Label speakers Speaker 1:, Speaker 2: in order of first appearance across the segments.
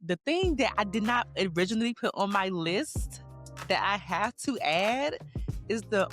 Speaker 1: the thing that I did not originally put on my list that I have to add is the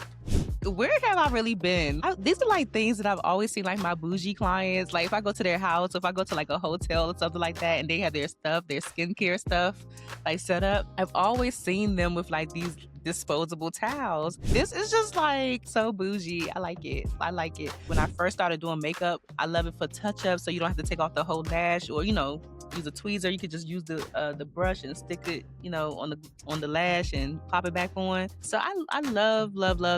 Speaker 1: where have I really been? These are like things that I've always seen like my bougie clients. Like if I go to their house, if I go to like a hotel or something like that, and they have their stuff, their skincare stuff, like set up, I've always seen them with like these disposable towels. This is just like so bougie. I like it. I like it. When I first started doing makeup, I love it for touch up, so you don't have to take off the whole lash or use a tweezer. You could just use the brush and stick it, on the lash and pop it back on. So I love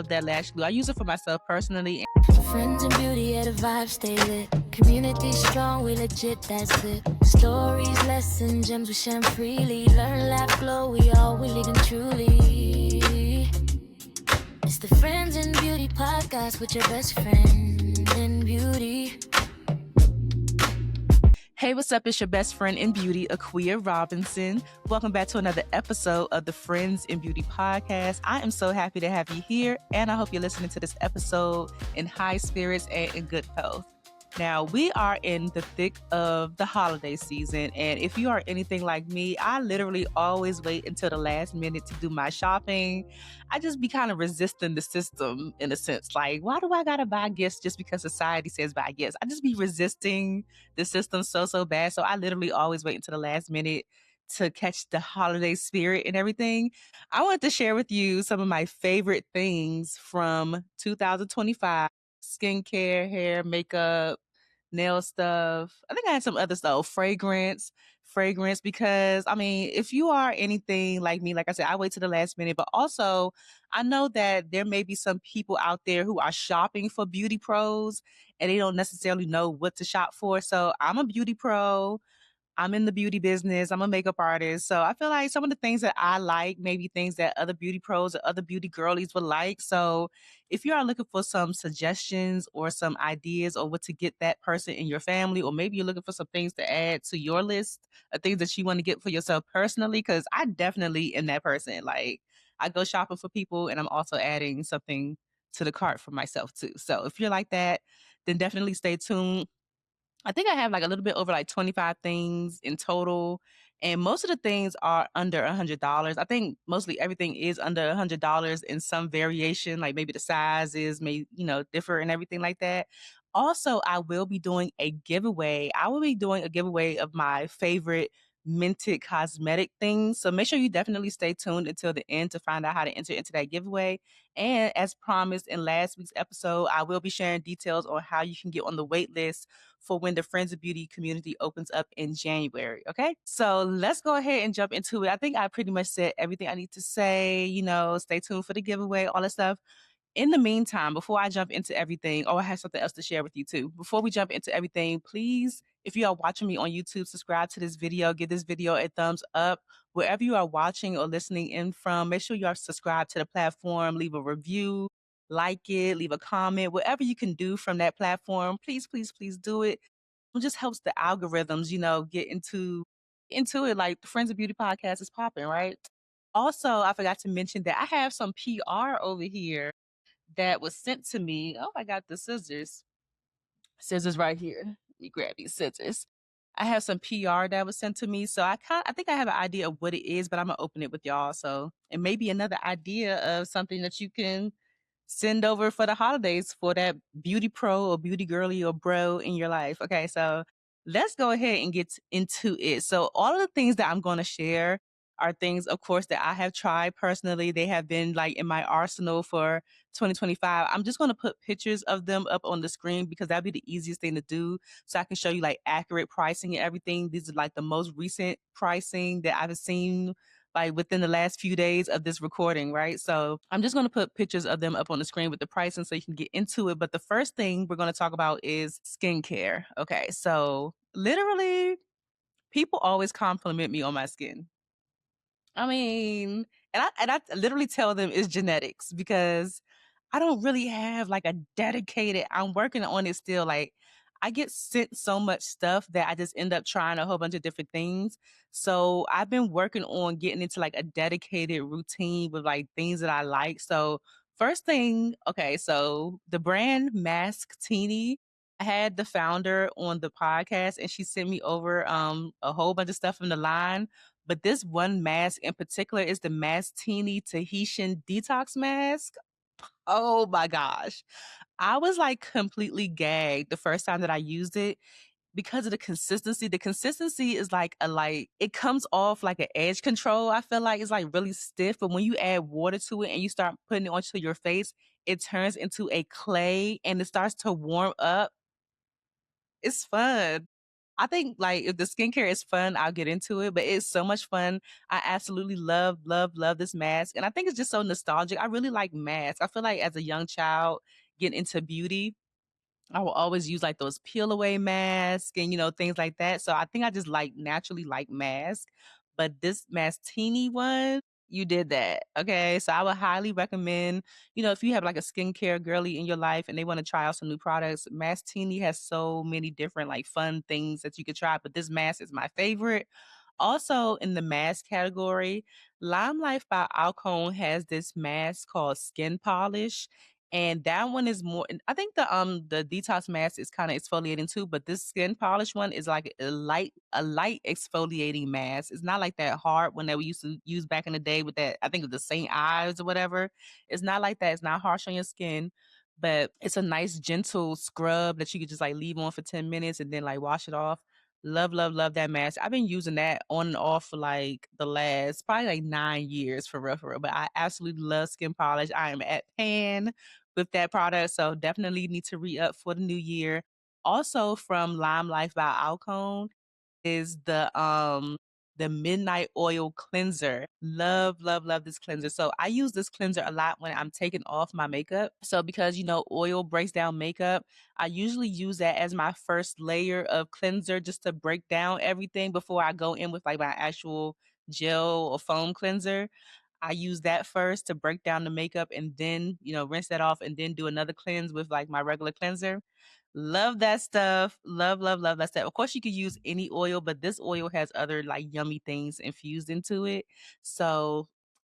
Speaker 1: that lash glue. I use it for myself personally.
Speaker 2: Friends and beauty at a vibe stay lit. Community strong, we legit, that's it. Stories, lessons, gems we share freely. Learn, laugh, glow, we all we lead and truly. It's the Friends and Beauty podcast with your best friend in beauty.
Speaker 1: Hey, what's up? It's your best friend in beauty, Aquia Robinson. Welcome back to another episode of the Friends in Beauty podcast. I am so happy to have you here, and I hope you're listening to this episode in high spirits and in good health. Now, we are in the thick of the holiday season, and if you are anything like me, I literally always wait until the last minute to do my shopping. I just be kind of resisting the system in a sense. Like, why do I gotta buy gifts just because society says buy gifts? I just be resisting the system so bad. So I literally always wait until the last minute to catch the holiday spirit and everything. I wanted to share with you some of my favorite things from 2025: skincare, hair, makeup, nail stuff. I think I had some other stuff, fragrance, because I mean, if you are anything like me, like I said, I wait to the last minute, but also I know that there may be some people out there who are shopping for beauty pros and they don't necessarily know what to shop for. So I'm a beauty pro. I'm in the beauty business. I'm a makeup artist. So I feel like some of the things that I like, maybe things that other beauty pros or other beauty girlies would like. So if you are looking for some suggestions or some ideas or what to get that person in your family, or maybe you're looking for some things to add to your list of things that you want to get for yourself personally, because I definitely am that person. Like I go shopping for people and I'm also adding something to the cart for myself too. So if you're like that, then definitely stay tuned. I think I have like a little bit over like 25 things in total. And most of the things are under $100. I think mostly everything is under $100 in some variation, like maybe the sizes may, differ and everything like that. Also, I will be doing a giveaway. I will be doing a giveaway of my favorite minted cosmetic things. So make sure you definitely stay tuned until the end to find out how to enter into that giveaway. And as promised in last week's episode, I will be sharing details on how you can get on the wait list for when the Friends of Beauty community opens up in January. Okay. So let's go ahead and jump into it. I think I pretty much said everything I need to say. Stay tuned for the giveaway, all that stuff. In the meantime, before I jump into everything, I have something else to share with you too. Before we jump into everything, please, if you are watching me on YouTube, subscribe to this video, give this video a thumbs up. Wherever you are watching or listening in from, make sure you are subscribed to the platform, leave a review, like it, leave a comment, whatever you can do from that platform. Please do it. It just helps the algorithms, get into it. Like the Friends of Beauty podcast is popping, right? Also, I forgot to mention that I have some PR over here that was sent to me. Oh, I got the scissors. Scissors right here. Let me grab these scissors. I have some PR that was sent to me. So I think I have an idea of what it is, but I'm gonna open it with y'all. So it may be another idea of something that you can send over for the holidays for that beauty pro or beauty girly or bro in your life. Okay, so let's go ahead and get into it. So all of the things that I'm going to share are things, of course, that I have tried personally. They have been like in my arsenal for 2025. I'm just going to put pictures of them up on the screen because that'd be the easiest thing to do. So I can show you like accurate pricing and everything. These are like the most recent pricing that I've seen like within the last few days of this recording, right? So I'm just going to put pictures of them up on the screen with the pricing so you can get into it. But the first thing we're going to talk about is skincare. Okay. So literally, people always compliment me on my skin. I mean, and I literally tell them it's genetics because I don't really have like a dedicated, I'm working on it still. Like I get sent so much stuff that I just end up trying a whole bunch of different things. So I've been working on getting into like a dedicated routine with like things that I like. So first thing, okay, so the brand Mask Teeny. I had the founder on the podcast and she sent me over a whole bunch of stuff from the line. But this one mask in particular is the Mastini Tahitian Detox Mask. Oh my gosh. I was like completely gagged the first time that I used it because of the consistency. The consistency is like it comes off like an edge control. I feel like it's like really stiff, but when you add water to it and you start putting it onto your face, it turns into a clay and it starts to warm up. It's fun. I think like if the skincare is fun, I'll get into it, but it's so much fun. I absolutely love, love, love this mask. And I think it's just so nostalgic. I really like masks. I feel like as a young child getting into beauty, I will always use like those peel away masks and things like that. So I think I just like naturally like masks. But this Mastini one, you did that. Okay. So I would highly recommend, if you have like a skincare girly in your life and they want to try out some new products, Mastini has so many different like fun things that you could try. But this mask is my favorite. Also in the mask category, Lime Life by Alcone has this mask called Skin Polish, and that one is more. I think the detox mask is kind of exfoliating too, but this skin polish one is like a light exfoliating mask. It's not like that hard one that we used to use back in the day with that. I think of the Saint Ives or whatever. It's not like that. It's not harsh on your skin, but it's a nice gentle scrub that you could just like leave on for 10 minutes and then like wash it off. Love, love, love that mask. I've been using that on and off for like the last probably like 9 years for real, for real. But I absolutely love skin polish. I am at pan with that product. So definitely need to re up for the new year. Also from Lime Life by Alcone is the midnight oil cleanser. Love, love, love this cleanser. So I use this cleanser a lot when I'm taking off my makeup. So because oil breaks down makeup, I usually use that as my first layer of cleanser just to break down everything before I go in with like my actual gel or foam cleanser. I use that first to break down the makeup and then, rinse that off and then do another cleanse with like my regular cleanser. Love that stuff. Love, love, love that stuff. Of course, you could use any oil, but this oil has other like yummy things infused into it. So,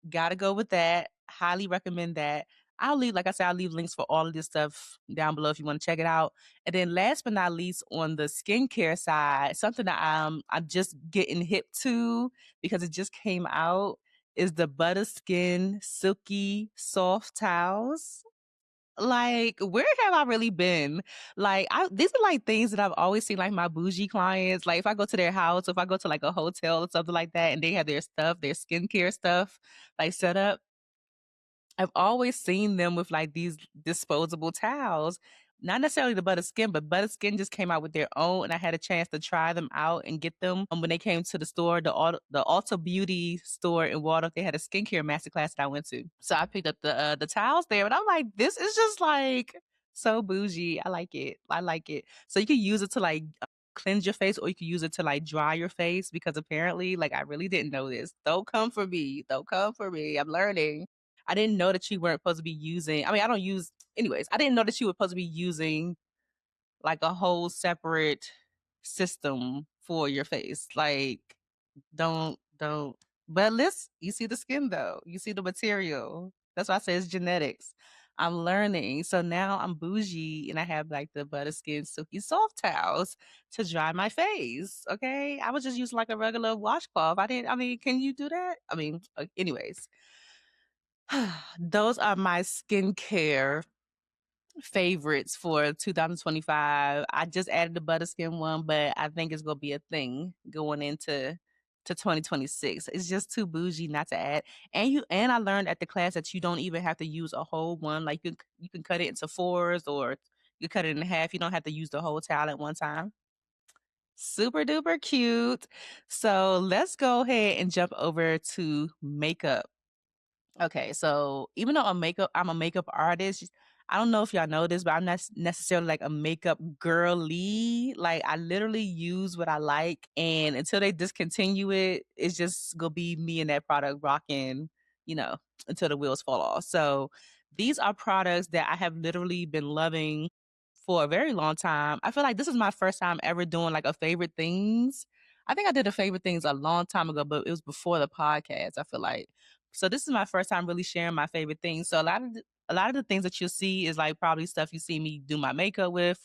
Speaker 1: gotta go with that. Highly recommend that. Like I said, I'll leave links for all of this stuff down below if you want to check it out. And then last but not least, on the skincare side, something that I'm just getting hip to because it just came out is the Butter Skin Silky Soft Towels. Like, where have I really been? Like, these are like things that I've always seen like my bougie clients. Like, if I go to their house, if I go to like a hotel or something like that, and they have their stuff, their skincare stuff, like set up, I've always seen them with like these disposable towels. Not necessarily the Butter Skin, but Butter Skin just came out with their own, and I had a chance to try them out and get them when they came to the store, the Ulta Beauty store in Waldorf. They had a skincare masterclass that I went to, so I picked up the towels there, and I'm like, this is just like so bougie. I like it. I like it. So you can use it to like cleanse your face, or you can use it to like dry your face because apparently, like I really didn't know this. Don't come for me. Don't come for me. I'm learning. I didn't know that you weren't supposed to be using. I mean, I don't use anyways. I didn't know that you were supposed to be using like a whole separate system for your face. Like, don't. But you see the skin though. You see the material. That's why I say it's genetics. I'm learning. So now I'm bougie and I have like the butter skin silky soft towels to dry my face. Okay. I was just using like a regular washcloth. I mean, can you do that? I mean, anyways, those are my skincare favorites for 2025. I just added the Butterskin one, but I think it's gonna be a thing going into 2026. It's just too bougie not to add. And I learned at the class that you don't even have to use a whole one. Like you can cut it into fours or you cut it in half. You don't have to use the whole towel at one time. Super duper cute. So let's go ahead and jump over to makeup. Okay, so even though I'm a makeup artist, I don't know if y'all know this, but I'm not necessarily like a makeup girly. Like I literally use what I like, and until they discontinue it, it's just gonna be me and that product rocking, you know, until the wheels fall off. So these are products that I have literally been loving for a very long time. I feel like this is my first time ever doing like a favorite things. I think I did a favorite things a long time ago, but it was before the podcast. I feel like so this is my first time really sharing my favorite things. So a lot of the things that you'll see is like probably stuff you see me do my makeup with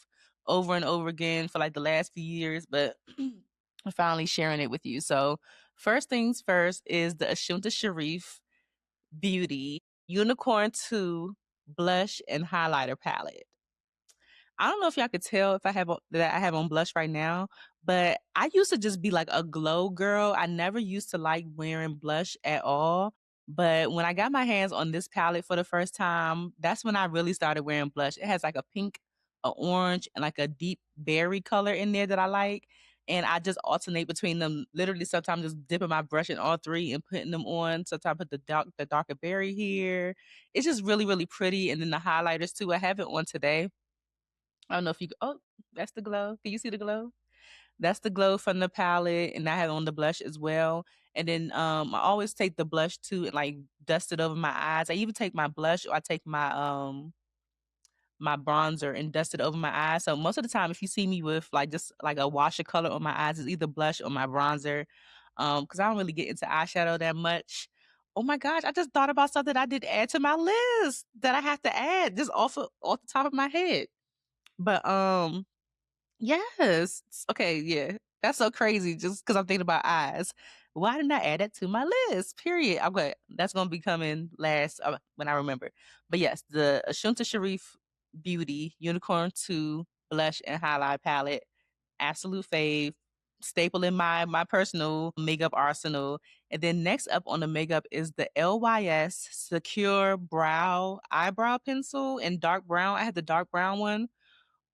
Speaker 1: over and over again for like the last few years, but I'm finally sharing it with you. So, first things first is the Ashunta Sharif Beauty Unicorn 2 Blush and Highlighter Palette. I don't know if y'all could tell if that I have on blush right now, but I used to just be like a glow girl. I never used to like wearing blush at all. But when I got my hands on this palette for the first time, that's when I really started wearing blush. It has like a pink, a orange, and like a deep berry color in there that I like. And I just alternate between them. Literally, sometimes just dipping my brush in all three and putting them on. Sometimes I put the darker berry here. It's just really, really pretty. And then the highlighters too. I have it on today. I don't know if you. Oh, that's the glow. Can you see the glow? That's the glow from the palette, and I have on the blush as well. And then I always take the blush too and like dust it over my eyes. I even take my blush or I take my bronzer and dust it over my eyes. So most of the time, if you see me with like just like a wash of color on my eyes, it's either blush or my bronzer. Because I don't really get into eyeshadow that much. Oh my gosh, I just thought about something I did add to my list that I have to add just off the top of my head. But yes. Okay, yeah. That's so crazy just because I'm thinking about eyes. Why didn't I add that to my list? Period. Okay, that's gonna be coming last when I remember. But yes, the Ashunta Sharif Beauty Unicorn 2 Blush and Highlight Palette. Absolute fave. Staple in my personal makeup arsenal. And then next up on the makeup is the LYS Secure Brow Eyebrow Pencil in dark brown. I had the dark brown one.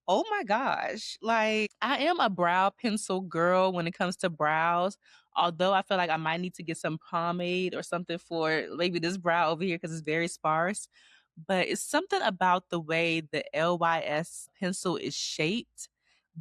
Speaker 1: Oh my gosh. Like, I am a brow pencil girl when it comes to brows. Although I feel like I might need to get some pomade or something for maybe this brow over here because it's very sparse. But it's something about the way the LYS pencil is shaped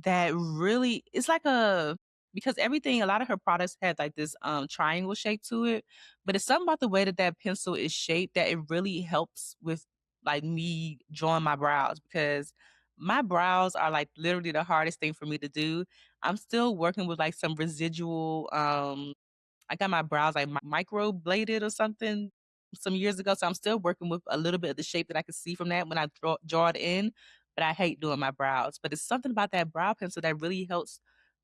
Speaker 1: that really it's like a because everything a lot of her products have like this triangle shape to it, but it's something about the way that that pencil is shaped that it really helps with like me drawing my brows because my brows are like literally the hardest thing for me to do. I'm still working with like some residual I got my brows like micro bladed or something some years ago. So I'm still working with a little bit of the shape that I can see from that when I draw it in. But I hate doing my brows. But it's something about that brow pencil that really helps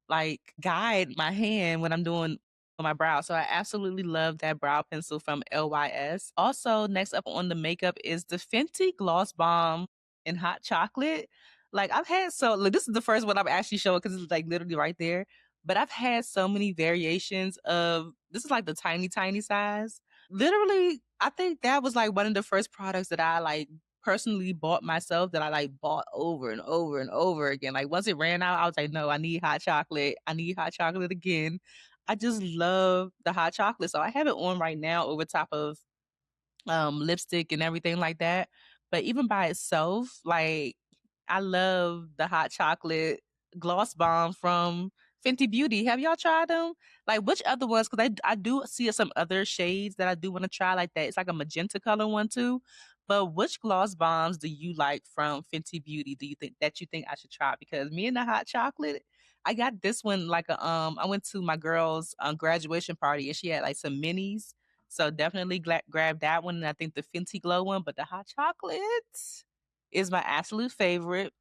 Speaker 1: like guide my hand when I'm doing my brows. So I absolutely love that brow pencil from LYS. Also, next up on the makeup is the Fenty Gloss Bomb in hot chocolate. Like I've had so like this is the first one I'm actually showing because it's like literally right there. But I've had so many variations of this is like the tiny, tiny size. Literally, I think that was like one of the first products that I like personally bought myself that I like bought over and over and over again. Like once it ran out, I was like, no, I need hot chocolate. I need hot chocolate again. I just love the hot chocolate. So I have it on right now over top of lipstick and everything like that. But even by itself, like I love the hot chocolate gloss bomb from Fenty Beauty. Have y'all tried them? Like which other ones? Because I do see some other shades that I do want to try like that. It's like a magenta color one too. But which gloss bombs do you like from Fenty Beauty? Do you think that you think I should try? Because me and the hot chocolate, I got this one like a I went to my girl's graduation party and she had like some minis so definitely grab that one. And I think the Fenty Glow one, but the hot chocolate is my absolute favorite.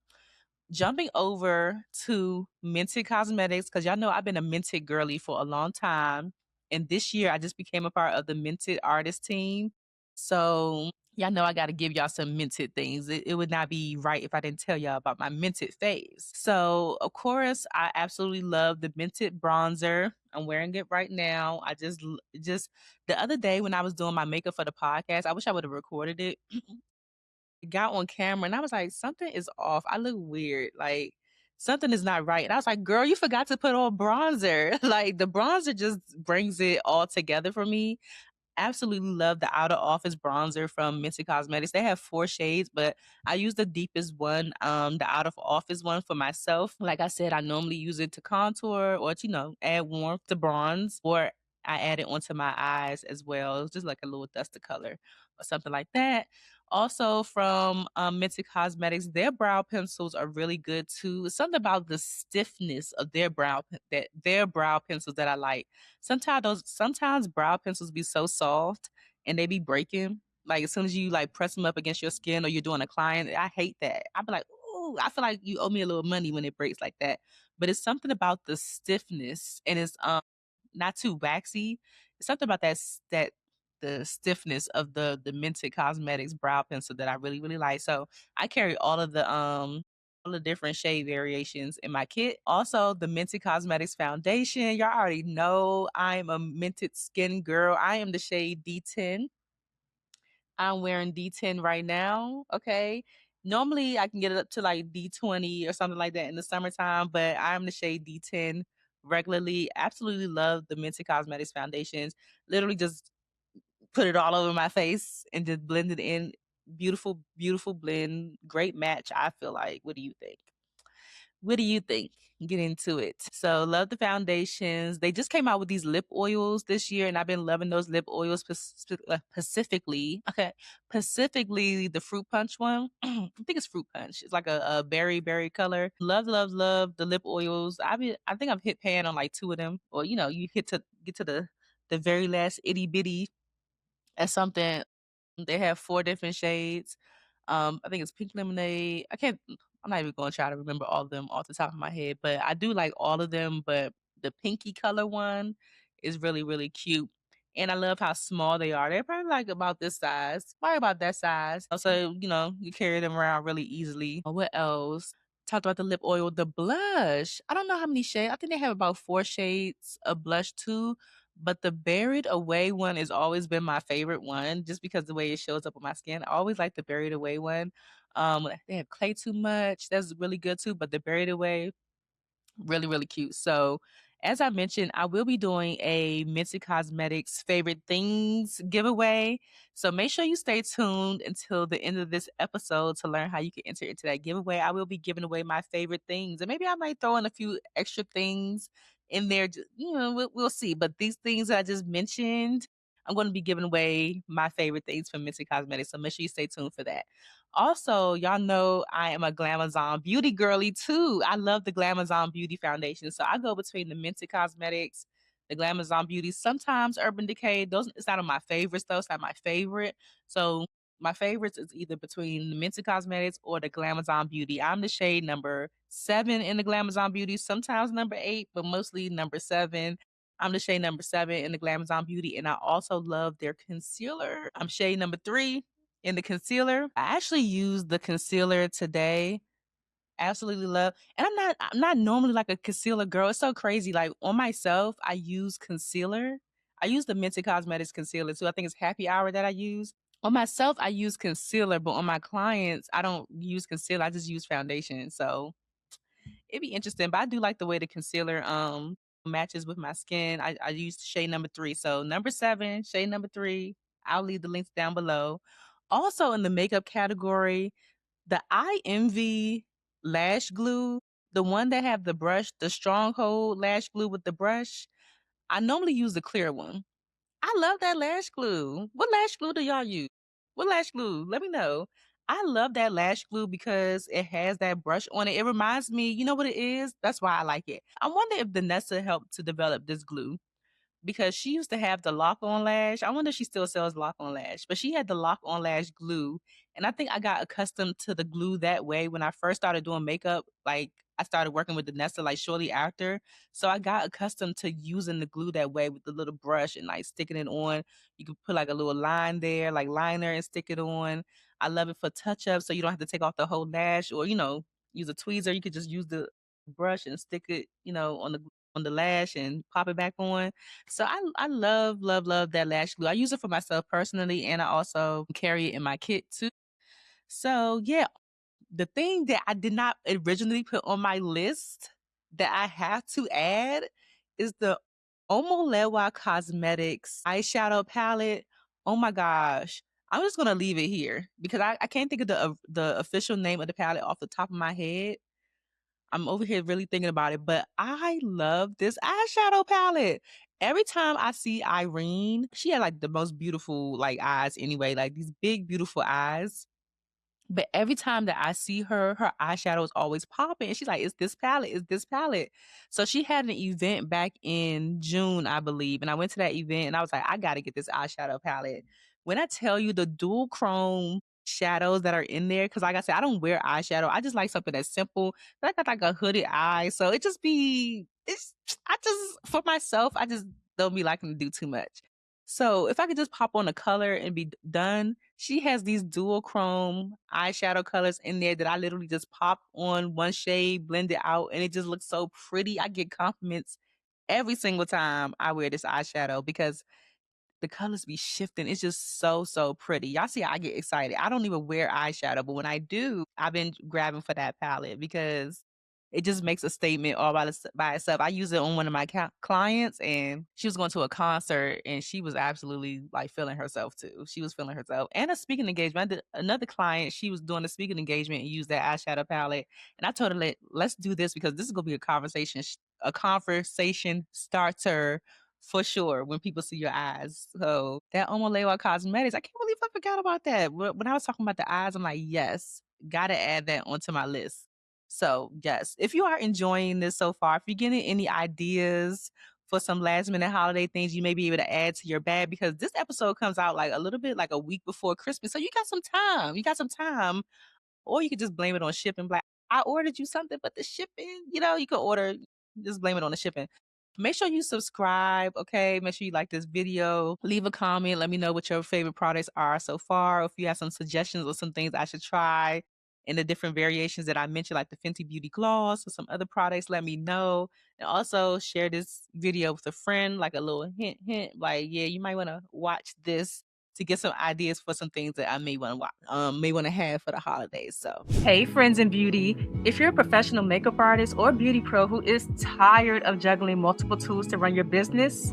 Speaker 1: Jumping over to Minted Cosmetics, because y'all know I've been a Minted girly for a long time. And this year I just became a part of the Minted artist team. So y'all know I got to give y'all some minted things. It would not be right if I didn't tell y'all about my minted phase. So, of course, I absolutely love the minted bronzer. I'm wearing it right now. Just the other day when I was doing my makeup for the podcast, I wish I would have recorded it. Got on camera and I was like, something is off. I look weird. Like, something is not right. And I was like, girl, you forgot to put on bronzer. Like, the bronzer just brings it all together for me. Absolutely love the outer office bronzer from Minty Cosmetics. They have 4 shades, but I use the deepest one, the out of office one for myself. Like I said, I normally use it to contour or to, add warmth to bronze, or I add it onto my eyes as well. It's just like a little dust of color or something like that. Also from Minty Cosmetics, their brow pencils are really good too. It's something about the stiffness of their brow pencils that I like. Sometimes brow pencils be so soft and they be breaking. Like as soon as you like press them up against your skin or you're doing a client, I hate that. I'd be like, I feel like you owe me a little money when it breaks like that. But it's something about the stiffness, and it's not too waxy. It's something about that the stiffness of the Mented Cosmetics brow pencil that I really, really like. So I carry all the different shade variations in my kit. Also, the Mented Cosmetics foundation. Y'all already know I'm a Mented skin girl. I am the shade D10. I'm wearing D10 right now. Okay. Normally I can get it up to like D20 or something like that in the summertime, but I'm the shade D10 regularly. Absolutely love the Mented Cosmetics foundations. Literally just put it all over my face and just blend it in. Beautiful, beautiful blend. Great match, I feel like. What do you think? What do you think? Get into it. So, love the foundations. They just came out with these lip oils this year, and I've been loving those lip oils specifically. Okay, specifically the fruit punch one. I think it's fruit punch. It's like a berry color. Love, love, love the lip oils. I think I've hit pan on like two of them, or you hit to get to the very last itty bitty at something. They have 4 different shades. I think it's pink lemonade. I'm not even gonna try to remember all of them off the top of my head, but I do like all of them, but the pinky color one is really, really cute. And I love how small they are. They're probably like about this size, probably about that size. So, you carry them around really easily. What else? Talked about the lip oil, the blush. I don't know how many shades. I think they have about 4 shades of blush too. But the Buried Away one has always been my favorite one just because the way it shows up on my skin. I always like the Buried Away one. They have Clay Too Much. That's really good too, but the Buried Away really, really cute. So, as I mentioned, I will be doing a Mented Cosmetics favorite things giveaway. So make sure you stay tuned until the end of this episode to learn how you can enter into that giveaway. I will be giving away my favorite things, and maybe I might throw in a few extra things in there. We'll see. But these things that I just mentioned, I'm going to be giving away my favorite things from Mented Cosmetics. So make sure you stay tuned for that. Also, y'all know I am a Glamazon beauty girly too. I love the Glamazon Beauty Foundation. So I go between the Mented Cosmetics, the Glamazon Beauty, sometimes Urban Decay. Those it's not on my favorites though. It's not my favorite. So my favorites is either between the Mented Cosmetics or the Glamazon Beauty. I'm the shade number 7 in the Glamazon Beauty, sometimes number 8, but mostly number 7. I'm the shade number 7 in the Glamazon Beauty, and I also love their concealer. I'm shade number 3 in the concealer. I actually used the concealer today. Absolutely love. And I'm not normally like a concealer girl. It's so crazy. Like on myself, I use concealer. I use the Mented Cosmetics concealer too. I think it's Happy Hour that I use. On myself, I use concealer, but on my clients, I don't use concealer. I just use foundation. So it'd be interesting. But I do like the way the concealer matches with my skin. I use shade number 3. So number 7, shade number 3. I'll leave the links down below. Also in the makeup category, the I Envy lash glue, the one that have the brush, the stronghold lash glue with the brush. I normally use the clear one. I love that lash glue. What lash glue do y'all use? What lash glue? Let me know. I love that lash glue because it has that brush on it. It reminds me, you know what it is? That's why I like it. I wonder if Vanessa helped to develop this glue because she used to have the lock on lash. I wonder if she still sells lock on lash, but she had the lock on lash glue. And I think I got accustomed to the glue that way when I first started doing makeup. Like I started working with Vanessa like shortly after. So I got accustomed to using the glue that way with the little brush and like sticking it on. You can put like a little line there, like liner and stick it on. I love it for touch up so you don't have to take off the whole lash or, use a tweezer. You could just use the brush and stick it, on the lash and pop it back on. So I love, love, love that lash glue. I use it for myself personally, and I also carry it in my kit too. So yeah, the thing that I did not originally put on my list that I have to add is the Omolewa Cosmetics eyeshadow palette. Oh my gosh. I'm just gonna leave it here because I can't think of the official name of the palette off the top of my head. I'm over here really thinking about it, but I love this eyeshadow palette. Every time I see Irene, she had like the most beautiful like eyes anyway, like these big beautiful eyes. But every time that I see her, her eyeshadow is always popping. And she's like, it's this palette, it's this palette. So she had an event back in June, I believe. And I went to that event and I was like, I gotta get this eyeshadow palette. When I tell you the dual chrome shadows that are in there. Cause like I said, I don't wear eyeshadow. I just like something that's simple. I got like a hooded eye. So it just be it's I just for myself, I just don't be liking to do too much. So if I could just pop on a color and be done, she has these dual chrome eyeshadow colors in there that I literally just pop on one shade, blend it out, and it just looks so pretty. I get compliments every single time I wear this eyeshadow because the colors be shifting. It's just so, so pretty. Y'all see how I get excited. I don't even wear eyeshadow, but when I do, I've been grabbing for that palette because it just makes a statement all by itself. I use it on one of my clients, and she was going to a concert, and she was absolutely like feeling herself too. She was feeling herself. And a speaking engagement. Another client, she was doing a speaking engagement and used that eyeshadow palette. And I told her, let's do this because this is going to be a conversation starter for sure when people see your eyes. So that Omolewa Cosmetics, I can't believe I forgot about that. When I was talking about the eyes, I'm like, yes, gotta add that onto my list. So yes, if you are enjoying this so far, if you're getting any ideas for some last minute holiday things you may be able to add to your bag, because this episode comes out like a little bit like a week before Christmas. So you got some time. You got some time, or you could just blame it on shipping. Like, I ordered you something, but the shipping, you could just blame it on the shipping. Make sure you subscribe, okay? Make sure you like this video. Leave a comment. Let me know what your favorite products are so far. Or if you have some suggestions or some things I should try in the different variations that I mentioned, like the Fenty Beauty Gloss or some other products, let me know. And also share this video with a friend, like a little hint, hint. Like, yeah, you might want to watch this to get some ideas for some things that I may want to have for the holidays. So, hey, friends in beauty, if you're a professional makeup artist or beauty pro who is tired of juggling multiple tools to run your business,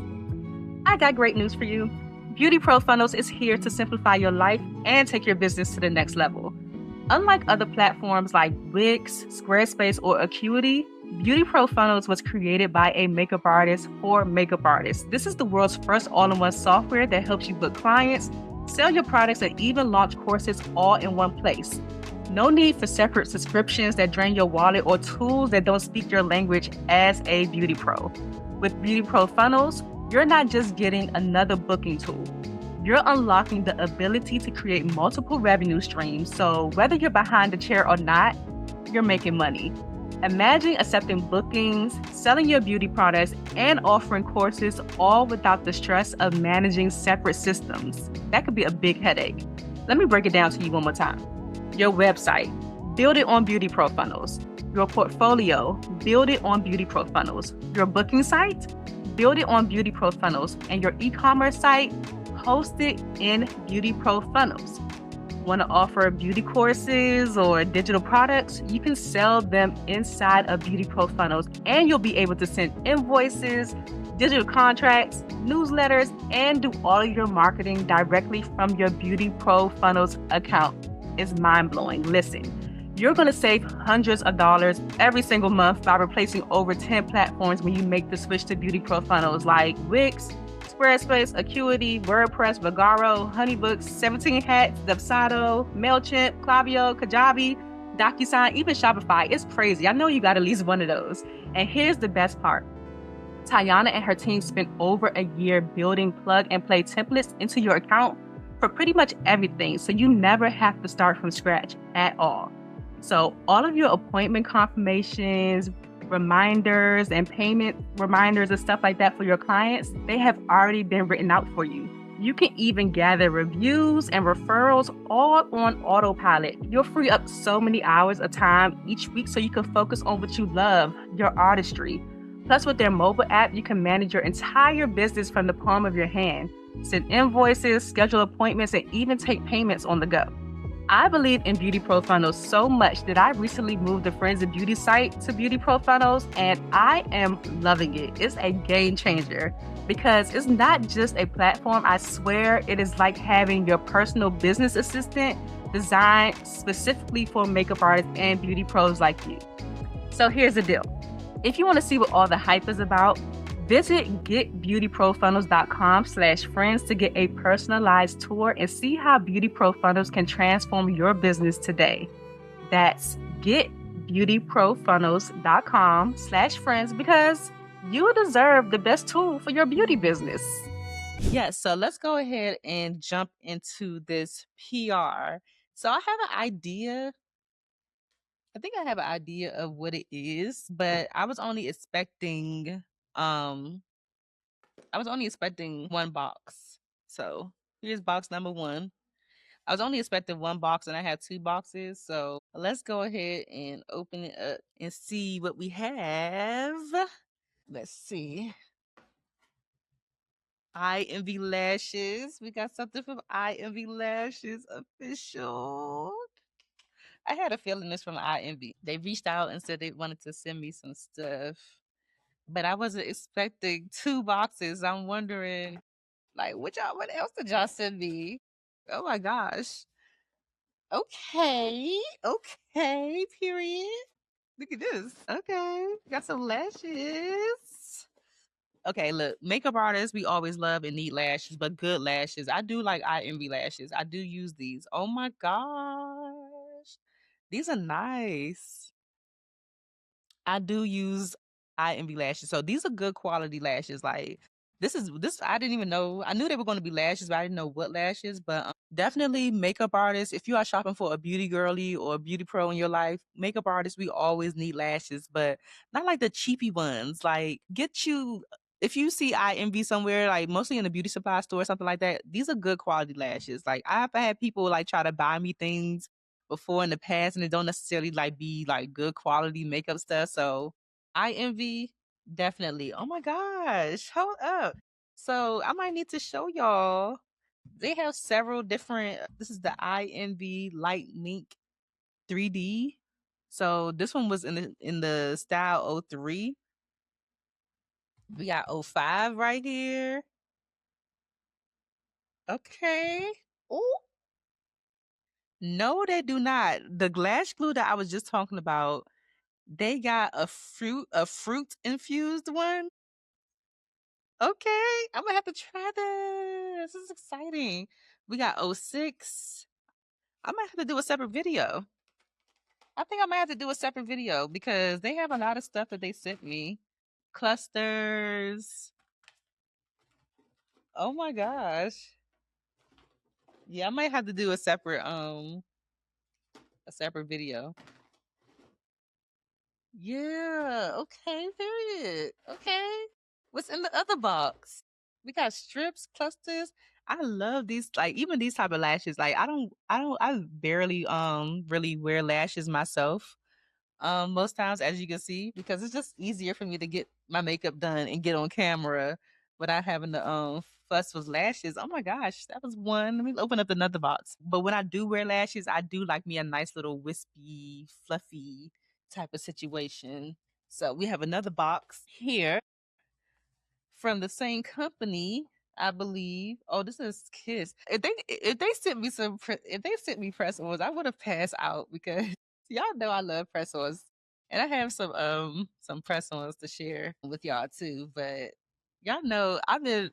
Speaker 1: I got great news for you. Beauty Pro Funnels is here to simplify your life and take your business to the next level. Unlike other platforms like Wix, Squarespace, or Acuity, Beauty Pro Funnels was created by a makeup artist for makeup artists. This is the world's first all-in-one software that helps you book clients, sell your products, and even launch courses all in one place. No need for separate subscriptions that drain your wallet or tools that don't speak your language as a beauty pro. With Beauty Pro Funnels, you're not just getting another booking tool. You're unlocking the ability to create multiple revenue streams. So whether you're behind the chair or not, you're making money. Imagine accepting bookings, selling your beauty products, and offering courses all without the stress of managing separate systems. That could be a big headache. Let me break it down to you one more time. Your website, build it on Beauty Pro Funnels. Your portfolio, build it on Beauty Pro Funnels. Your booking site, build it on Beauty Pro Funnels. And your e-commerce site, host it in Beauty Pro Funnels. Want to offer beauty courses or digital products? You can sell them inside of Beauty Pro Funnels, and you'll be able to send invoices, digital contracts, newsletters, and do all of your marketing directly from your Beauty Pro Funnels account. It's mind-blowing. Listen, you're going to save hundreds of dollars every single month by replacing over 10 platforms when you make the switch to Beauty Pro Funnels like Wix, Squarespace, Acuity, WordPress, Vagaro, Honeybooks, 17 Hats, Dubsado, MailChimp, Klaviyo, Kajabi, DocuSign, even Shopify. It's crazy. I know you got at least one of those. And here's the best part. Tayana and her team spent over a year building plug-and-play templates into your account for pretty much everything, so you never have to start from scratch at all. So all of your appointment confirmations, reminders, and payment reminders and stuff like that for your clients, they have already been written out for you. You can even gather reviews and referrals all on autopilot. You'll free up so many hours of time each week so you can focus on what you love, your artistry. Plus, with their mobile app, you can manage your entire business from the palm of your hand, send invoices, schedule appointments, and even take payments on the go. I believe in Beauty Pro Funnels so much that I recently moved the Friends of Beauty site to Beauty Pro Funnels, and I am loving it. It's a game changer because it's not just a platform. I swear it is like having your personal business assistant designed specifically for makeup artists and beauty pros like you. So here's the deal. If you want to see what all the hype is about, visit getbeautyprofunnels.com/friends to get a personalized tour and see how Beauty Pro Funnels can transform your business today. That's getbeautyprofunnels.com/friends because you deserve the best tool for your beauty business. Yes, so let's go ahead and jump into this PR So I have an idea. I think I have an idea of what it is, but um I was only expecting one box. So here's box number one. I was only expecting one box and I had two boxes. So let's go ahead and open it up and see what we have. Let's see. I Envy Lashes. We got something from I Envy Lashes official. I had a feeling this from I Envy. They reached out and said they wanted to send me some stuff, but I wasn't expecting two boxes. I'm wondering, like, what else did y'all send me? Oh my gosh. Okay. Okay. Period. Look at this. Okay. Got some lashes. Okay, look, makeup artists, we always love and need lashes, but good lashes. I do like I Envy lashes. I do use these. Oh my gosh. These are nice. I do use I Envy lashes. So these are good quality lashes. Like this I didn't even know. I knew they were going to be lashes, but I didn't know what lashes. But definitely makeup artists. If you are shopping for a beauty girly or a beauty pro in your life, makeup artists, we always need lashes, but not like the cheapy ones. Like get you if you see I Envy somewhere, like mostly in a beauty supply store or something like that, these are good quality lashes. Like I've had people like try to buy me things before in the past and it don't necessarily like be like good quality makeup stuff. So I Envy definitely. Oh my gosh. Hold up. So I might need to show y'all. They have several different this is the I Envy Light Mink 3D. So this one was in the style '03. We got '05 right here. Okay. Oh, no, they do not. The glass glue that I was just talking about, they got a fruit infused one. Okay, I'm gonna have to try this. This is exciting. We got '06. I might have to do a separate video. I think I might have to do a separate video because they have a lot of stuff that they sent me. Clusters. Oh my gosh. Yeah, I might have to do a separate video. Yeah, okay, period. Okay. What's in the other box? We got strips, clusters. I love these, like even these type of lashes. Like I barely really wear lashes myself. Most times as you can see, because it's just easier for me to get my makeup done and get on camera without having to fuss with lashes. Oh my gosh, that was one. Let me open up another box. But when I do wear lashes, I do like me a nice little wispy, fluffy type of situation. So we have another box here from the same company, I believe. Oh, this is Kiss. If they sent me if they sent me press ons, I would have passed out because y'all know I love press ons, and I have some press ons to share with y'all too. But y'all know I've been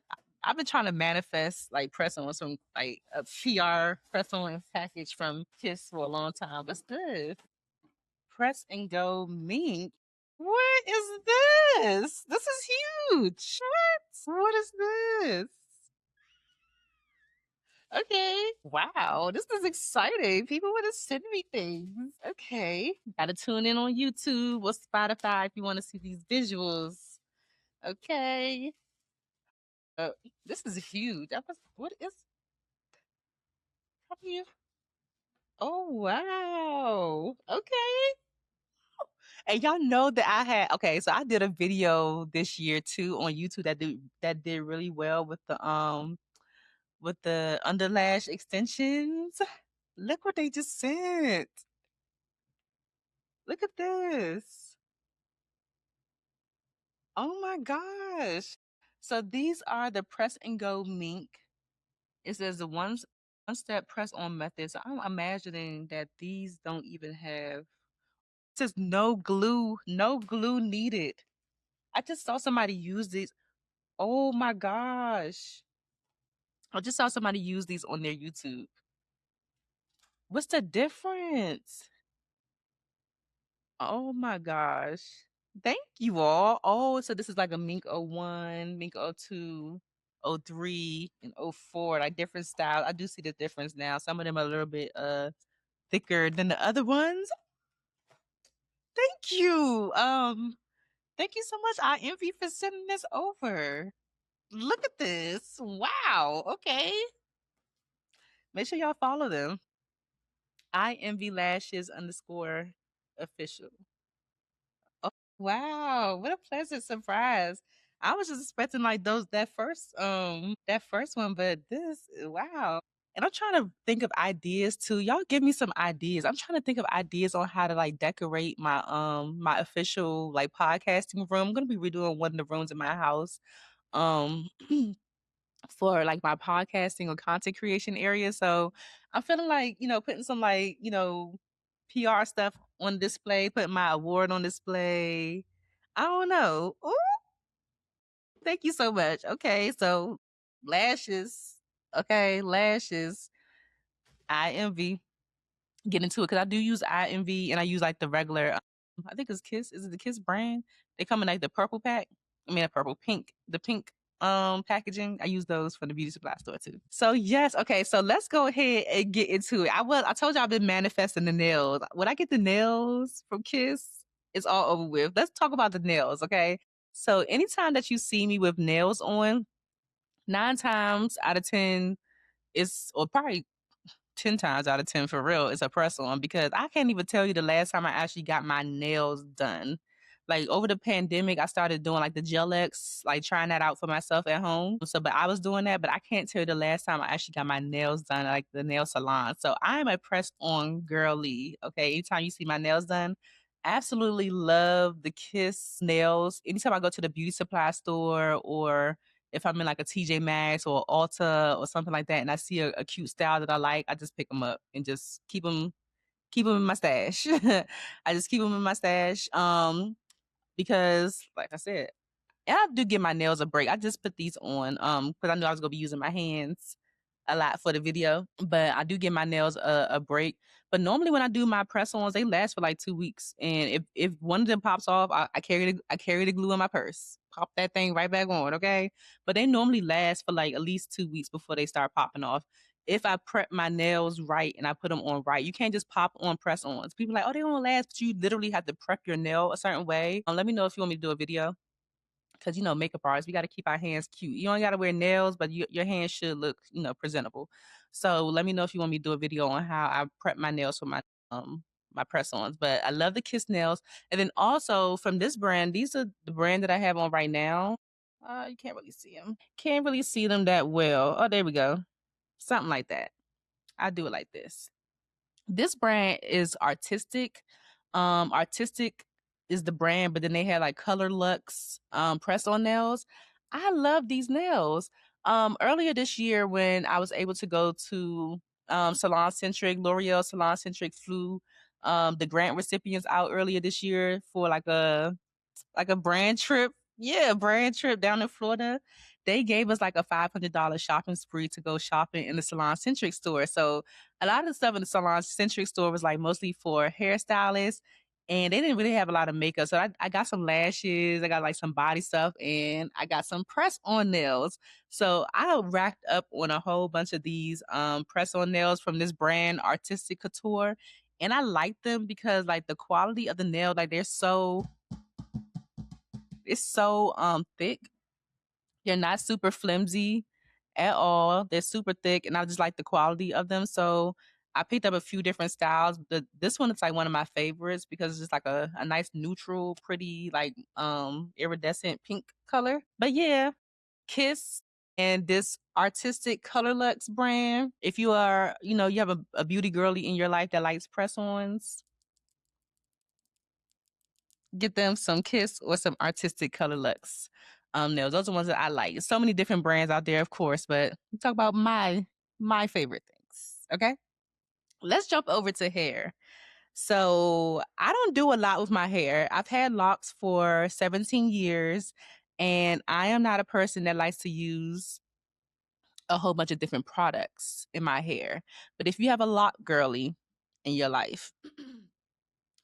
Speaker 1: trying to manifest like press ons from like a PR press on package from Kiss for a long time. What's this? Press and go mink. What is this? This is huge. What is this? Okay. Wow. This is exciting. People want to send me things. Okay. Gotta tune in on YouTube or Spotify if you want to see these visuals. Okay. Uh, this is huge. What is, how do you, oh, wow. Okay. And y'all know that okay, so I did a video this year too on YouTube that did really well with the underlash extensions. Look what they just sent. Look at this. Oh my gosh. So these are the press and go mink. It says the one step press on method. So I'm imagining that these don't even have it says no glue needed. I just saw somebody use these. Oh my gosh. I just saw somebody use these on their YouTube. What's the difference? Oh my gosh. Thank you all. Oh, so this is like a Mink '01, Mink '02, '03, and '04, like different styles. I do see the difference now. Some of them are a little bit thicker than the other ones. Thank you. Thank you so much. I envy for sending this over. Look at this. Wow. Okay. Make sure y'all follow them. I envy lashes underscore official. Oh wow. What a pleasant surprise. I was just expecting like that first one, but this wow. And I'm trying to think of ideas too. Y'all give me some ideas. I'm trying to think of ideas on how to like decorate my official like podcasting room. I'm gonna be redoing one of the rooms in my house. Um for like my podcasting or content creation area. So I'm feeling like, putting some like, PR stuff on display, putting my award on display. I don't know. Ooh, thank you so much. Okay, so lashes. Okay, lashes. I envy. Get into it because I do use IMV and I use like the regular. I think it's Kiss. Is it the Kiss brand? They come in like the purple pack. I mean, a purple pink. The pink packaging. I use those for the beauty supply store too. So yes, okay. So let's go ahead and get into it. I told you I've been manifesting the nails. When I get the nails from Kiss, it's all over with. Let's talk about the nails, okay? So anytime that you see me with nails on, 9 times out of 10, it's or probably 10 times out of 10 for real, it's a press on because I can't even tell you the last time I actually got my nails done. Like over the pandemic, I started doing like the Gel X, like trying that out for myself at home. So, but I was doing that, but I can't tell you the last time I actually got my nails done, like the nail salon. So I am a press on girly. Okay. Anytime you see my nails done, absolutely love the Kiss nails. Anytime I go to the beauty supply store or if I'm in like a TJ Maxx or Ulta or something like that, and I see a cute style that I like, I just pick them up and just keep them in my stash. I just keep them in my stash. Because like I said, and I do give my nails a break. I just put these on because I knew I was gonna be using my hands a lot for the video, but I do give my nails a break. But normally when I do my press-ons, they last for like 2 weeks. And if one of them pops off, I carry the glue in my purse. Pop that thing right back on, okay? But they normally last for like at least 2 weeks before they start popping off. If I prep my nails right and I put them on right, you can't just pop on press-ons. People are like, oh, they won't last, but you literally have to prep your nail a certain way. Let me know if you want me to do a video because makeup artists, we got to keep our hands cute. You only got to wear nails, but your hands should look presentable. So let me know if you want me to do a video on how I prep my nails for my press ons. But I love the Kiss nails, and then also from this brand, these are the brand that I have on right now. You can't really see them. Can't really see them that well. Oh, there we go. Something like that. I do it like this brand is artistic. Artistic is the brand, but then they had like Color Lux press on nails. I love these nails. Earlier this year when I was able to go to Salon Centric, L'Oreal Salon Centric flew the grant recipients out earlier this year for like a brand trip. Yeah, brand trip down in Florida. They gave us like a $500 shopping spree to go shopping in the Salon Centric store. So a lot of the stuff in the Salon Centric store was like mostly for hairstylists. And they didn't really have a lot of makeup. So I got some lashes, I got like some body stuff, and I got some press on nails. So I racked up on a whole bunch of these press on nails from this brand, Artistic Couture. And I like them because like the quality of the nail, like it's so thick. They're not super flimsy at all. They're super thick, and I just like the quality of them. So I picked up a few different styles. This one is like one of my favorites because it's just like a nice neutral, pretty like iridescent pink color. But yeah, Kiss and this artistic Color Lux brand. If you are, you have a beauty girly in your life that likes press-ons, get them some Kiss or some artistic Color Lux nails. Those are ones that I like. So many different brands out there, of course, but we talk about my favorite things. Okay, let's jump over to hair. So I don't do a lot with my hair. I've had locks for 17 years, and I am not a person that likes to use a whole bunch of different products in my hair. But if you have a lock girly in your life,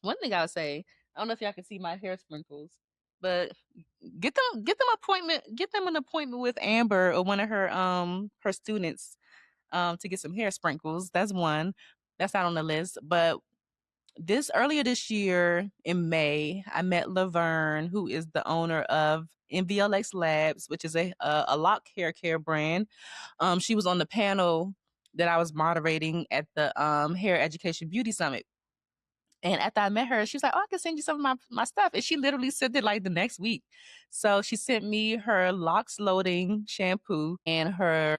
Speaker 1: one thing I would say, I don't know if y'all can see my hair sprinkles, but get them an appointment with Amber or one of her students to get some hair sprinkles. That's one. That's not on the list. But this earlier this year in May, I met Laverne, who is the owner of MVLX Labs, which is a lock hair care brand. She was on the panel that I was moderating at the Hair Education Beauty Summit. And after I met her, she was like, "Oh, I can send you some of my stuff." And she literally sent it like the next week. So she sent me her locks loading shampoo and her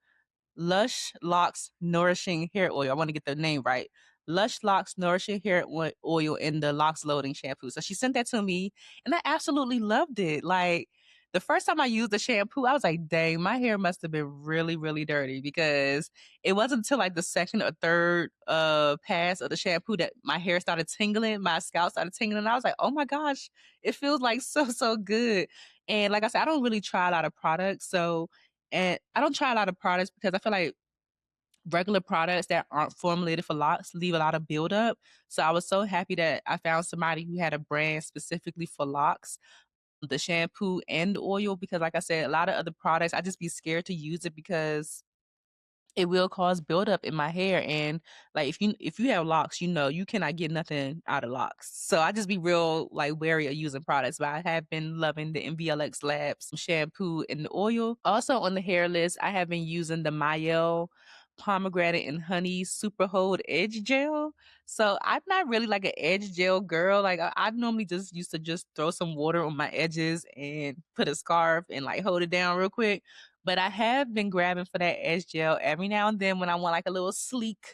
Speaker 1: Lush Locks Nourishing Hair Oil. I want to get the name right. Lush Locks Nourishing Hair Oil and the Locks Loading Shampoo. So she sent that to me and I absolutely loved it. Like the first time I used the shampoo, I was like, dang, my hair must have been really, really dirty because it wasn't until like the second or third pass of the shampoo that my hair started tingling, my scalp started tingling. And I was like, oh my gosh, it feels like so, so good. And like I said, I don't really try a lot of products. And I don't try a lot of products because I feel like regular products that aren't formulated for locks leave a lot of buildup. So I was so happy that I found somebody who had a brand specifically for locks, the shampoo and the oil, because like I said, a lot of other products, I just be scared to use it because it will cause buildup in my hair. And like if you have locks, you know you cannot get nothing out of locks. So I just be real like wary of using products. But I have been loving the MVLX Labs shampoo and the oil. Also on the hair list, I have been using the Mayel pomegranate and honey super hold edge gel. So I'm not really like an edge gel girl. Like I've normally just used to just throw some water on my edges and put a scarf and like hold it down real quick. But I have been grabbing for that edge gel every now and then when I want like a little sleek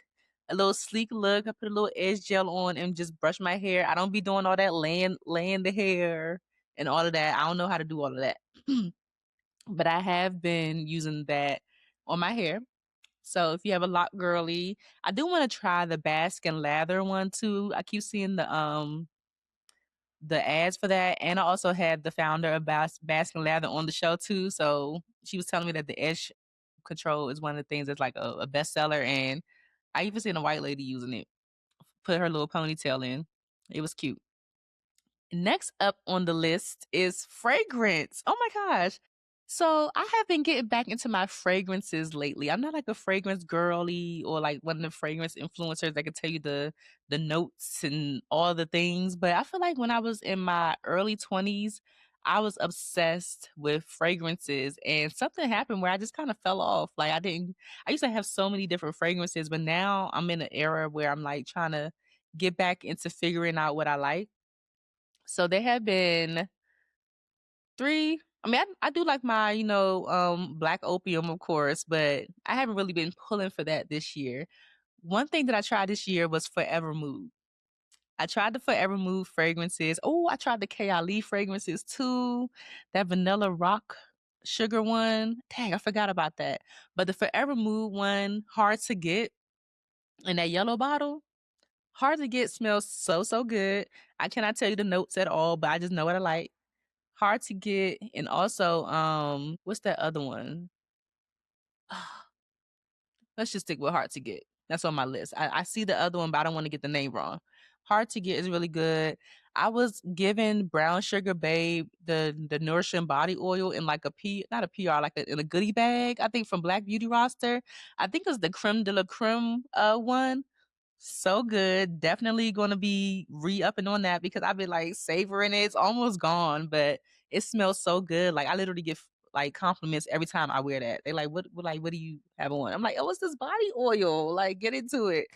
Speaker 1: look. I put a little edge gel on and just brush my hair. I don't be doing all that laying the hair and all of that. I don't know how to do all of that. But I have been using that on my hair. So if you have a lock girly, I do want to try the Basque and Lather one too. I keep seeing the ads for that. And I also had the founder of Basque and Lather on the show too. So she was telling me that the edge control is one of the things that's like a bestseller. And I even seen a white lady using it, put her little ponytail in. It was cute. Next up on the list is fragrance. Oh my gosh. So I have been getting back into my fragrances lately. I'm not like a fragrance girly or like one of the fragrance influencers that can tell you the notes and all the things. But I feel like when I was in my early 20s, I was obsessed with fragrances and something happened where I just kind of fell off. Like I used to have so many different fragrances, but now I'm in an era where I'm like trying to get back into figuring out what I like. So there have been 3. I mean, I do like my, black opium, of course, but I haven't really been pulling for that this year. One thing that I tried this year was Forever Mood. I tried the Forever Mood fragrances. Oh, I tried the KLE fragrances too. That vanilla rock sugar one. Dang, I forgot about that. But the Forever Mood one, hard to get in that yellow bottle. Hard to get, smells so, so good. I cannot tell you the notes at all, but I just know what I like. Hard to get. And also, what's that other one? Let's just stick with hard to get. That's on my list. I see the other one, but I don't want to get the name wrong. Hard to get is really good. I was given Brown Sugar Babe the Nourishing Body Oil in like not a PR, like in a goodie bag. I think from Black Beauty Roster. I think it's the Creme de la Creme one. So good. Definitely gonna be re-upping on that because I've been like savoring it. It's almost gone, but it smells so good. Like I literally get like compliments every time I wear that. They like, what do you have on? I'm like, oh, it's this body oil. Like, get into it.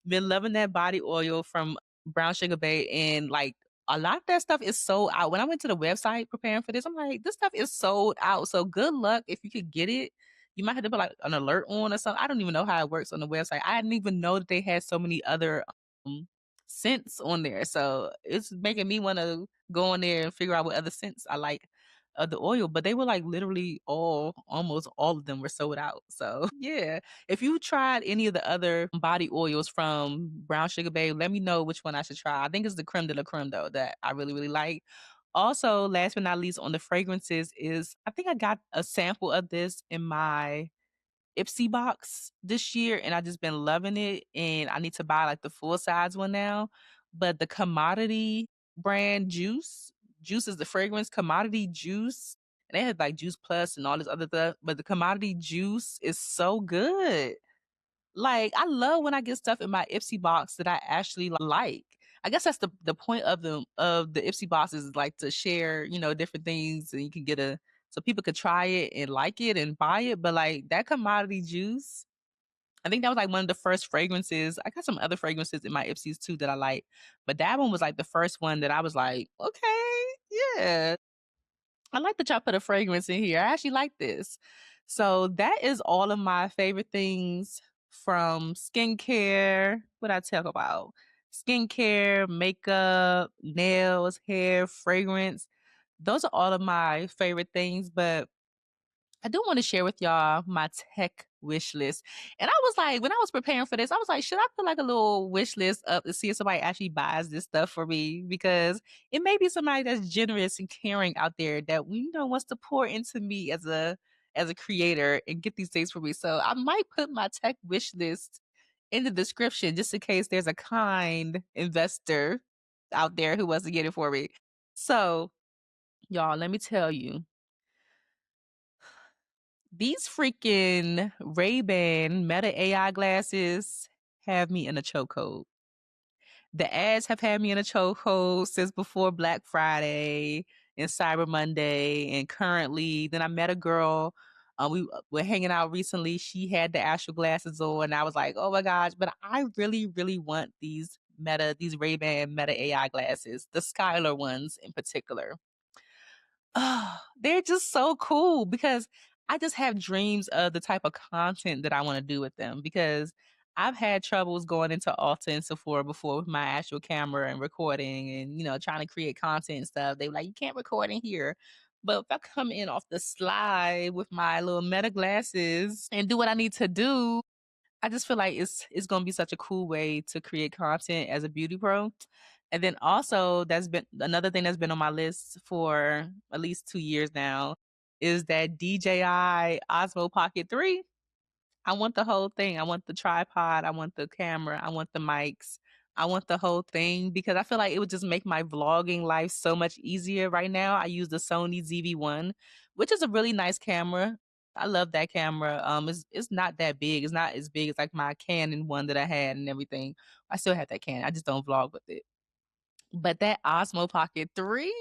Speaker 1: Been loving that body oil from Brown Sugar Bay, and like a lot of that stuff is sold out. When I went to the website preparing for this, I'm like, this stuff is sold out. So good luck if you could get it. You might have to put like an alert on or something. I don't even know how it works on the website. I didn't even know that they had so many other um, scents on there. So it's making me want to go on there and figure out what other scents I like of the oil. But they were like literally almost all of them were sold out. So yeah, if you tried any of the other body oils from Brown Sugar Babe, let me know which one I should try. I think it's the Creme de la Creme though that I really, really like. Also, last but not least on the fragrances is I think I got a sample of this in my Ipsy box this year and I just been loving it and I need to buy like the full size one now. But the commodity brand Juice is the fragrance, commodity Juice. And they had like Juice Plus and all this other stuff, but the commodity Juice is so good. Like, I love when I get stuff in my Ipsy box that I actually like. I guess that's the point of the Ipsy boxes is like to share, different things, and you can get a so people could try it and like it and buy it. But like that commodity juice, I think that was like one of the first fragrances. I got some other fragrances in my Ipsies too that I like, but that one was like the first one that I was like, okay, yeah, I like that y'all put a fragrance in here. I actually like this. So that is all of my favorite things from skincare. What I talk about? Skincare, makeup, nails, hair, fragrance. Those are all of my favorite things, but I do want to share with y'all my tech wish list. And I was like, when I was preparing for this, I was like, should I put like a little wish list up to see if somebody actually buys this stuff for me? Because it may be somebody that's generous and caring out there that wants to pour into me as a creator and get these things for me. So I might put my tech wish list in the description just in case there's a kind investor out there who wants to get it for me. So, y'all, let me tell you, these freaking Ray-Ban Meta AI glasses have me in a chokehold. The ads have had me in a chokehold since before Black Friday and Cyber Monday, and currently. Then I met a girl. We were hanging out recently. She had the actual glasses on, and I was like, "Oh my gosh!" But I really, really want these Ray-Ban Meta AI glasses, the Skylar ones in particular. Oh, they're just so cool because I just have dreams of the type of content that I want to do with them because I've had troubles going into Ulta and Sephora before with my actual camera and recording and, trying to create content and stuff. They were like, you can't record in here. But if I come in off the slide with my little meta glasses and do what I need to do, I just feel like it's gonna be such a cool way to create content as a beauty pro. And then also that's been another thing that's been on my list for at least 2 years now is that DJI Osmo Pocket 3. I want the whole thing. I want the tripod. I want the camera. I want the mics. I want the whole thing because I feel like it would just make my vlogging life so much easier. Right now, I use the Sony ZV-1, which is a really nice camera. I love that camera. It's not that big. It's not as big as like my Canon one that I had and everything. I still have that Canon. I just don't vlog with it. But that Osmo Pocket 3,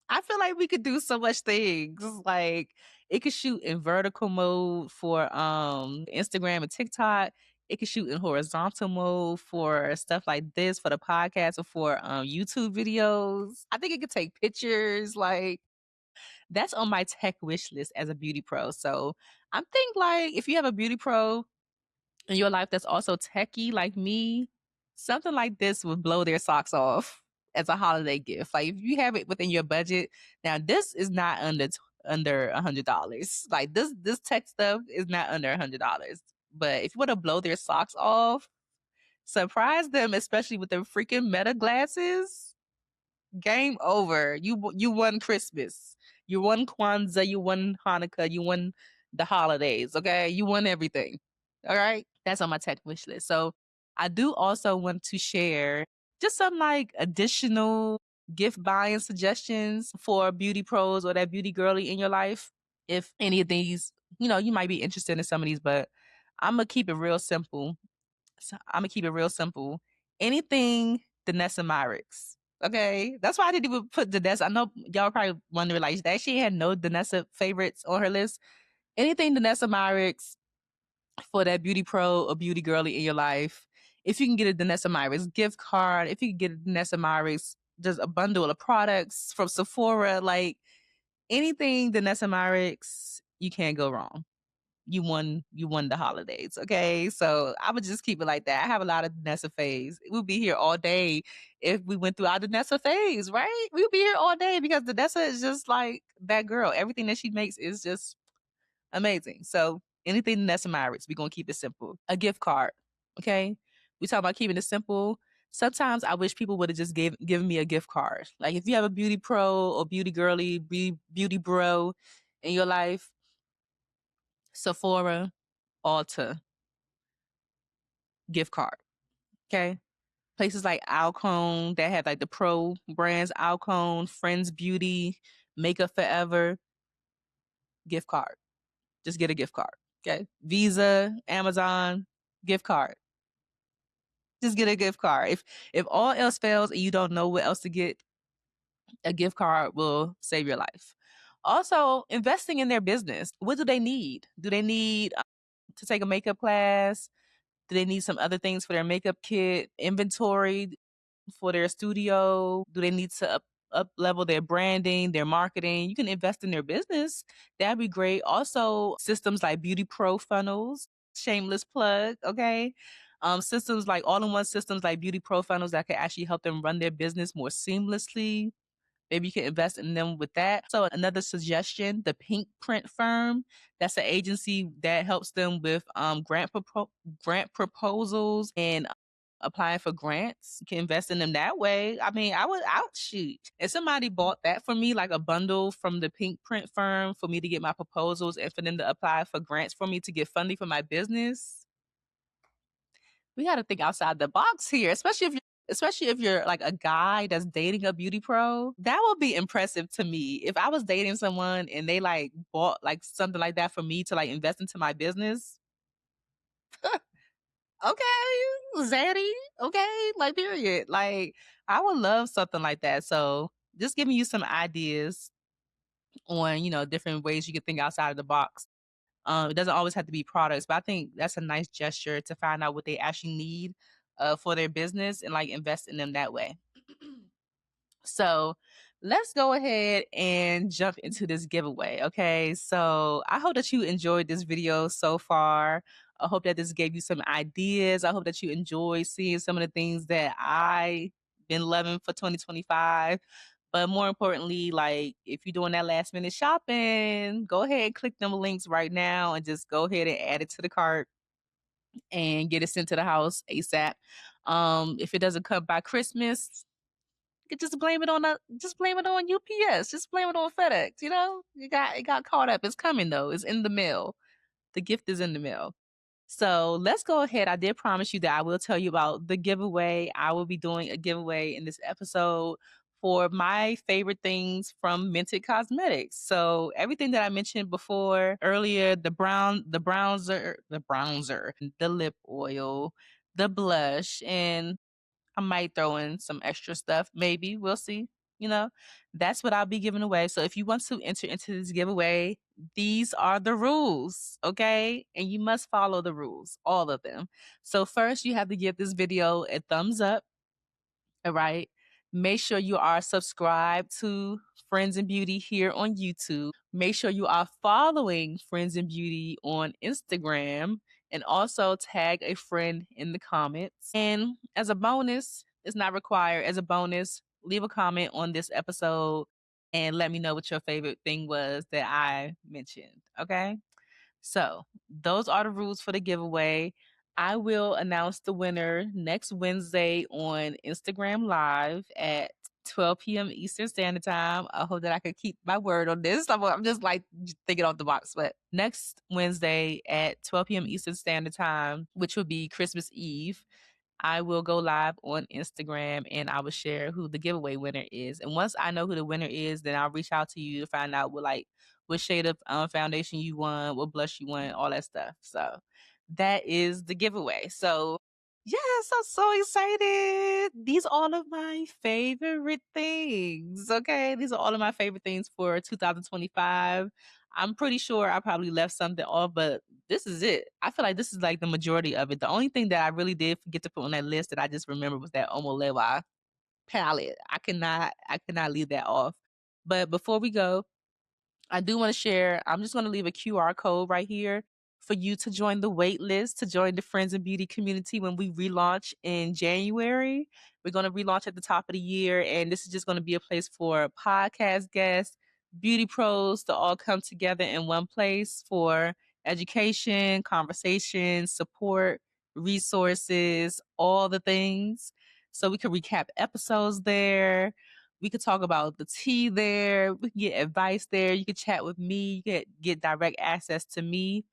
Speaker 1: I feel like we could do so much things. Like it could shoot in vertical mode for Instagram and TikTok. It could shoot in horizontal mode for stuff like this for the podcast or for YouTube videos. I think it could take pictures. Like that's on my tech wish list as a beauty pro. So I'm thinking like if you have a beauty pro in your life that's also techie like me, something like this would blow their socks off as a holiday gift. Like if you have it within your budget, now this is not under $100. Like this tech stuff is not under $100. But if you want to blow their socks off, surprise them, especially with the freaking Meta glasses. Game over. You won Christmas. You won Kwanzaa. You won Hanukkah. You won the holidays. Okay, you won everything. All right, that's on my tech wish list. So I do also want to share just some like additional gift buying suggestions for beauty pros or that beauty girly in your life. If any of these, you might be interested in some of these, but I'm gonna keep it real simple. So I'm gonna keep it real simple. Anything Danessa Myricks. Okay. That's why I didn't even put Danessa. I know y'all probably wondering like that she had no Danessa favorites on her list. Anything Danessa Myricks for that beauty pro or beauty girly in your life. If you can get a Danessa Myricks gift card, if you can get a Danessa Myricks, just a bundle of products from Sephora, like anything Danessa Myricks, you can't go wrong. You won the holidays. Okay. So I would just keep it like that. I have a lot of Nessa phase. We'll be here all day if we went through our Nessa phase, right? We'll be here all day because Nessa is just like that girl. Everything that she makes is just amazing. So anything Nessa Myritz, we're gonna keep it simple. A gift card. Okay. We talk about keeping it simple. Sometimes I wish people would have just given me a gift card. Like if you have a beauty pro or beauty girly, beauty bro in your life, Sephora, Ulta, gift card. Okay. Places like Alcone that have like the pro brands, Alcone, Friends Beauty, Makeup Forever, gift card. Just get a gift card. Okay. Visa, Amazon, gift card. Just get a gift card. If all else fails and you don't know what else to get, a gift card will save your life. Also, investing in their business. What do they need? Do they need to take a makeup class? Do they need some other things for their makeup kit? Inventory for their studio? Do they need to up level their branding, their marketing? You can invest in their business. That'd be great. Also, systems like Beauty Pro funnels, shameless plug, okay? Systems like all-in-one systems like Beauty Pro funnels that could actually help them run their business more seamlessly. Maybe you can invest in them with that. So another suggestion, the Pink Print Firm. That's an agency that helps them with grant proposals and applying for grants. You can invest in them that way. I mean, I would shoot. If somebody bought that for me, like a bundle from the Pink Print Firm for me to get my proposals and for them to apply for grants for me to get funding for my business, we got to think outside the box here, especially if you're like a guy that's dating a beauty pro. That would be impressive to me. If I was dating someone and they like bought like something like that for me to like invest into my business, okay, Zaddy, okay, like period. Like I would love something like that. So just giving you some ideas on, different ways you could think outside of the box. It doesn't always have to be products, but I think that's a nice gesture to find out what they actually need for their business and like invest in them that way. So let's go ahead and jump into this giveaway. Okay. So I hope that you enjoyed this video so far. I hope that this gave you some ideas. I hope that you enjoy seeing some of the things that I been loving for 2025. But more importantly, like if you're doing that last minute shopping, go ahead and click them links right now and just go ahead and add it to the cart and get it sent to the house ASAP. If it doesn't come by Christmas, you could just blame it on UPS. Just blame it on FedEx. It got caught up. It's coming though. It's in the mail. The gift is in the mail. So let's go ahead. I did promise you that I will tell you about the giveaway. I will be doing a giveaway in this episode for my favorite things from Minted Cosmetics. So everything that I mentioned before earlier, the lip oil, the blush, and I might throw in some extra stuff. Maybe we'll see. You know, that's what I'll be giving away. So if you want to enter into this giveaway, these are the rules, okay? And you must follow the rules, all of them. So first, you have to give this video a thumbs up. All right. Make sure you are subscribed to Friends and Beauty here on YouTube. Make sure you are following Friends and Beauty on Instagram and also tag a friend in the comments. And as a bonus, it's not required. As a bonus, leave a comment on this episode and let me know what your favorite thing was that I mentioned. Okay. So those are the rules for the giveaway. I will announce the winner next Wednesday on Instagram Live at 12 p.m. Eastern Standard Time. I hope that I could keep my word on this. I'm just like thinking off the box, but next Wednesday at 12 p.m. Eastern Standard Time, which will be Christmas Eve, I will go live on Instagram and I will share who the giveaway winner is. And once I know who the winner is, then I'll reach out to you to find out what shade of foundation you want, what blush you want, all that stuff. So that is the giveaway. So yes, I'm so excited. These are all of my favorite things. Okay. These are all of my favorite things for 2025. I'm pretty sure I probably left something off, but this is it. I feel like this is like the majority of it. The only thing that I really did forget to put on that list that I just remember was that Omolewa palette. I cannot leave that off. But before we go, I do want to share, I'm just going to leave a QR code right here for you to join the wait list, to join the Friends and Beauty community when we relaunch in January. We're going to relaunch at the top of the year, and this is just going to be a place for podcast guests, beauty pros to all come together in one place for education, conversation, support, resources, all the things. So we can recap episodes there. We could talk about the tea there. We can get advice there. You can chat with me. You can get direct access to me.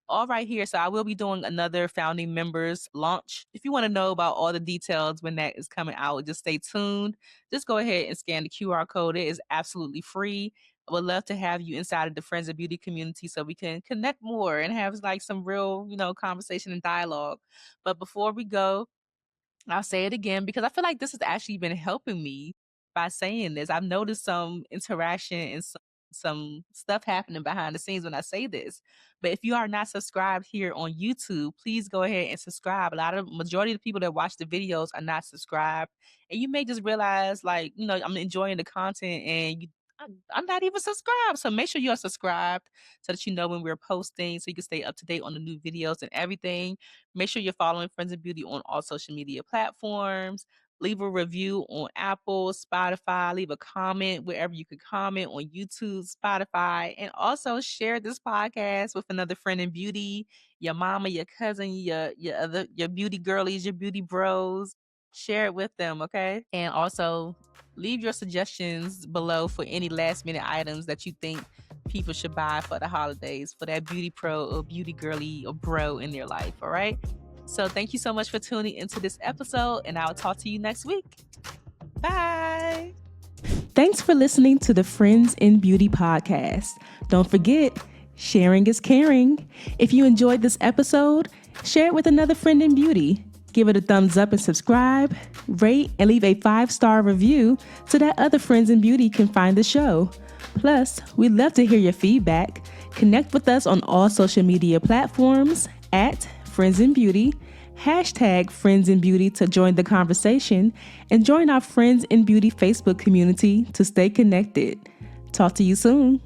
Speaker 1: All right here. So I will be doing another founding members launch. If you want to know about all the details when that is coming out, just stay tuned. Just go ahead and scan the QR code. It is absolutely free. I would love to have you inside of the Friends of Beauty community so we can connect more and have like some real, conversation and dialogue. But before we go, I'll say it again because I feel like this has actually been helping me by saying this. I've noticed some interaction and some stuff happening behind the scenes when I say this. But if you are not subscribed here on YouTube, please go ahead and subscribe. A lot of majority of the people that watch the videos are not subscribed. And you may just realize like, I'm enjoying the content and I'm not even subscribed. So make sure you are subscribed so that you know when we're posting so you can stay up to date on the new videos and everything. Make sure you're following Friends of Beauty on all social media platforms. Leave a review on Apple, Spotify. Leave a comment wherever you could comment on YouTube, Spotify, and also share this podcast with another friend in beauty, your mama, your cousin, your beauty girlies, your beauty bros. Share it with them, okay? And also leave your suggestions below for any last minute items that you think people should buy for the holidays for that beauty pro or beauty girly or bro in their life. All right. So thank you so much for tuning into this episode, and I'll talk to you next week. Bye. Thanks for listening to the Friends in Beauty podcast. Don't forget, sharing is caring. If you enjoyed this episode, share it with another friend in beauty. Give it a thumbs up and subscribe, rate, and leave a 5-star review so that other friends in beauty can find the show. Plus, we'd love to hear your feedback. Connect with us on all social media platforms at Friends in Beauty, hashtag Friends in Beauty to join the conversation, and join our Friends in Beauty Facebook community to stay connected. Talk to you soon.